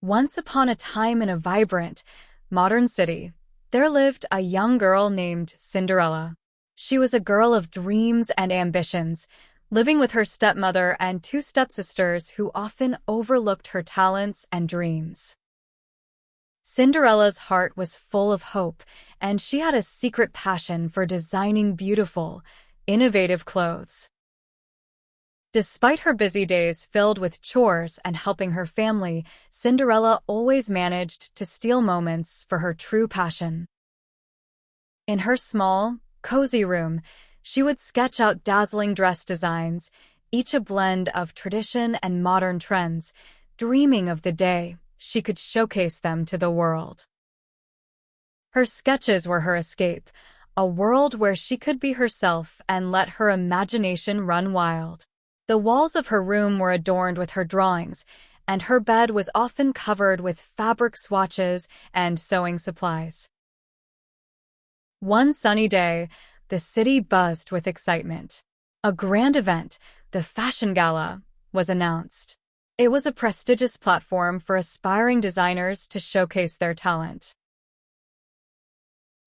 Once upon a time in a vibrant, modern city, there lived a young girl named Cinderella. She was a girl of dreams and ambitions, living with her stepmother and two stepsisters who often overlooked her talents and dreams. Cinderella's heart was full of hope, and she had a secret passion for designing beautiful, innovative clothes. Despite her busy days filled with chores and helping her family, Cinderella always managed to steal moments for her true passion. In her small, cozy room, she would sketch out dazzling dress designs, each a blend of tradition and modern trends, dreaming of the day she could showcase them to the world. Her sketches were her escape, a world where she could be herself and let her imagination run wild. The walls of her room were adorned with her drawings, and her bed was often covered with fabric swatches and sewing supplies. One sunny day, the city buzzed with excitement. A grand event, the Fashion Gala, was announced. It was a prestigious platform for aspiring designers to showcase their talent.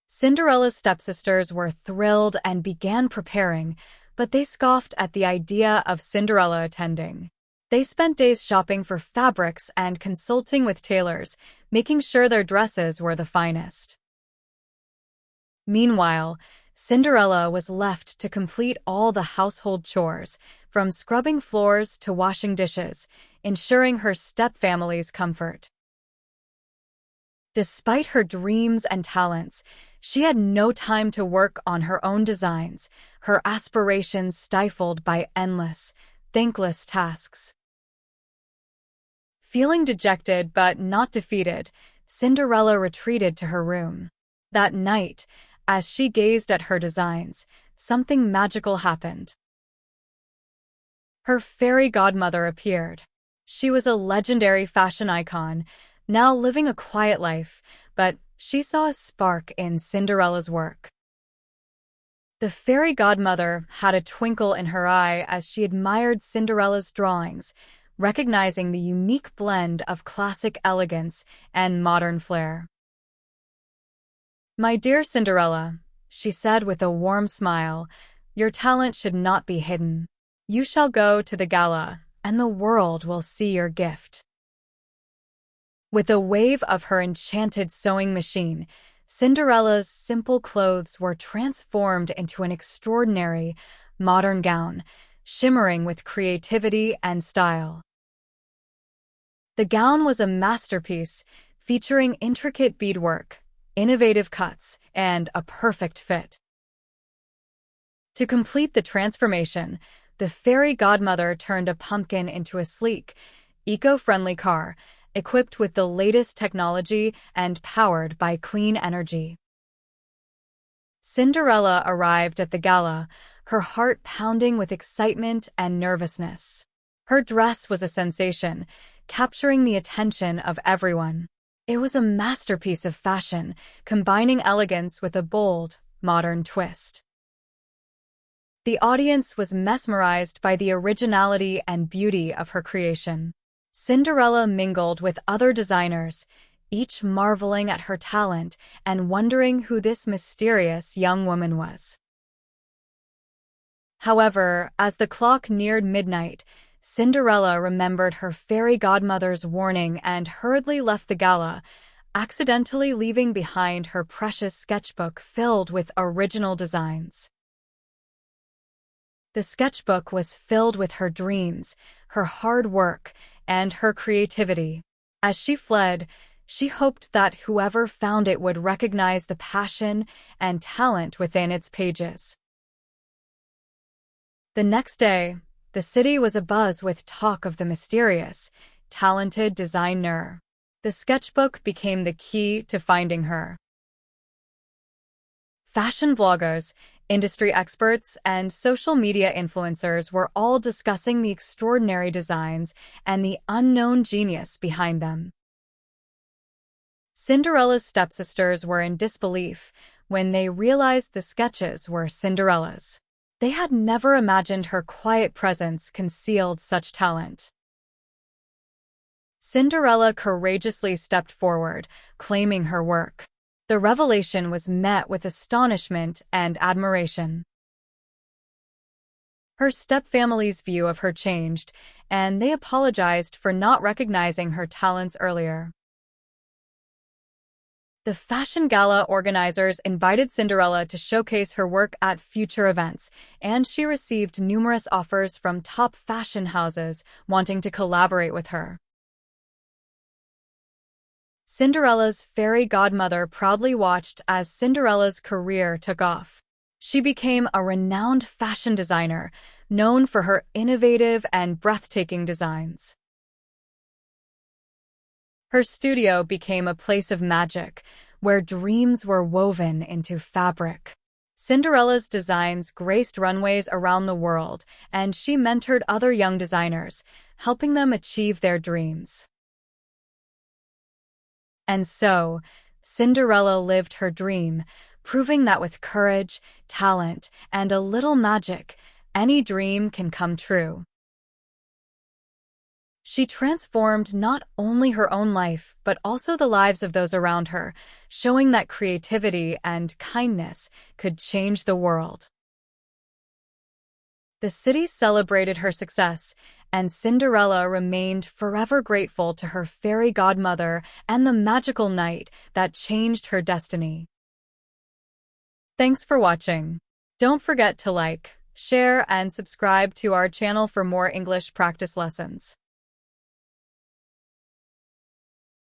Cinderella's stepsisters were thrilled and began preparing, but they scoffed at the idea of Cinderella attending. They spent days shopping for fabrics and consulting with tailors, making sure their dresses were the finest. Meanwhile, Cinderella was left to complete all the household chores, from scrubbing floors to washing dishes, ensuring her stepfamily's comfort. Despite her dreams and talents, she had no time to work on her own designs, her aspirations stifled by endless, thankless tasks. Feeling dejected but not defeated, Cinderella retreated to her room. That night, as she gazed at her designs, something magical happened. Her fairy godmother appeared. She was a legendary fashion icon, now living a quiet life, but she saw a spark in Cinderella's work. The fairy godmother had a twinkle in her eye as she admired Cinderella's drawings, recognizing the unique blend of classic elegance and modern flair. "My dear Cinderella," she said with a warm smile, "your talent should not be hidden. You shall go to the gala, and the world will see your gift." With a wave of her enchanted sewing machine, Cinderella's simple clothes were transformed into an extraordinary, modern gown, shimmering with creativity and style. The gown was a masterpiece, featuring intricate beadwork, innovative cuts, and a perfect fit. To complete the transformation, the fairy godmother turned a pumpkin into a sleek, eco-friendly car, equipped with the latest technology and powered by clean energy. Cinderella arrived at the gala, her heart pounding with excitement and nervousness. Her dress was a sensation, capturing the attention of everyone. It was a masterpiece of fashion, combining elegance with a bold, modern twist. The audience was mesmerized by the originality and beauty of her creation. Cinderella mingled with other designers, each marveling at her talent and wondering who this mysterious young woman was. However, as the clock neared midnight, Cinderella remembered her fairy godmother's warning and hurriedly left the gala, accidentally leaving behind her precious sketchbook filled with original designs. The sketchbook was filled with her dreams, her hard work, and her creativity. As she fled, she hoped that whoever found it would recognize the passion and talent within its pages. The next day, the city was abuzz with talk of the mysterious, talented designer. The sketchbook became the key to finding her. Fashion bloggers, industry experts, and social media influencers were all discussing the extraordinary designs and the unknown genius behind them. Cinderella's stepsisters were in disbelief when they realized the sketches were Cinderella's. They had never imagined her quiet presence concealed such talent. Cinderella courageously stepped forward, claiming her work. The revelation was met with astonishment and admiration. Her stepfamily's view of her changed, and they apologized for not recognizing her talents earlier. The fashion gala organizers invited Cinderella to showcase her work at future events, and she received numerous offers from top fashion houses wanting to collaborate with her. Cinderella's fairy godmother proudly watched as Cinderella's career took off. She became a renowned fashion designer, known for her innovative and breathtaking designs. Her studio became a place of magic, where dreams were woven into fabric. Cinderella's designs graced runways around the world, and she mentored other young designers, helping them achieve their dreams. And so, Cinderella lived her dream, proving that with courage, talent, and a little magic, any dream can come true. She transformed not only her own life, but also the lives of those around her, showing that creativity and kindness could change the world. The city celebrated her success, and Cinderella remained forever grateful to her fairy godmother and the magical night that changed her destiny. Thanks for watching. Don't forget to like, share, and subscribe to our channel for more English practice lessons.